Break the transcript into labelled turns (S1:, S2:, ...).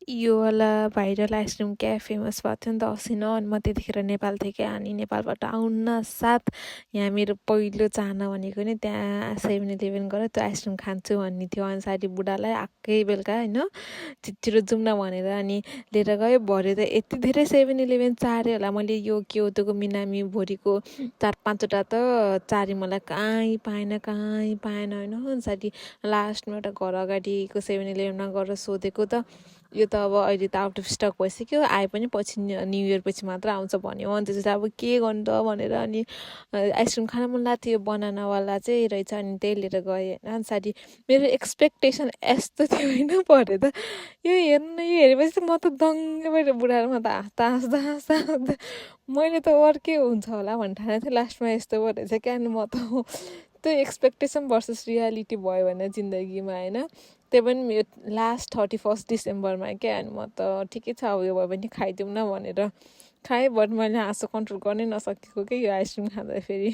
S1: यो वाला viral ice cream क्या फेमस भएको थियो नि त अस्ति न अनि म त्यतिखेर नेपाल थिएँ क्या अनि नेपालबाट आउन साथ यहाँ मेरो पहिलो चाहना भनेको नि त्यहाँ 7-Eleven गएर त्यो आइसक्रिम खान्छु भन्ने थियो अनुसारी बुढालाई आएकै बेलुका होइन छिटो जाउँ न भनेर अनि लिएर गयो भरे त यति धेरै 7-Eleven चारेँ होला मैले यो क्योतोको मिनामी भोरिको 4-5वटा त चारेँ मलाई कहीँ पाएन होइन अनुसारी लास्टमा एउटा घर अगाडिको 7-Elevenमा गएर सोधेको त यो त अब अहिले त आउट अफ स्टक भइसक्यो आए पनि पछि न्यु इयर पछि मात्र आउँछ भन्यो अनि त्यसपछि अब के गर्नु त भनेर अनि आइसक्रिम खान मन लाग्थ्यो त्यो बनानावाला चाहिँ रहेछ अनि त्यही लिएर गएँ होइन अनुसारी मेरो एक्सपेक्टेसन यस्तो थियो होइन भरे त यो हेर्नु न यो हेरेपछि म त दङ्ग भएर बुढामा त हाँस्दा हाँस्दा मैले त अर्कै हुन्छ होला भन्ने ठानेको थिएँ लास्टमा यस्तो पो रहेछ क्या अनि म त त्यो एक्सपेक्टेसन भर्सेस रियालिटी भयो भने जिन्दगीमा होइन त्यही पनि मेरो लास्ट 31 डिसेम्बरमा क्या अनि म त ठिकै छ अब यो भयो भने खाइदिउँ न भनेर खाएँ बट मैले हाँसो कन्ट्रोल गर्नै नसकेको क्या यो आइसक्रिम खाँदा फेरि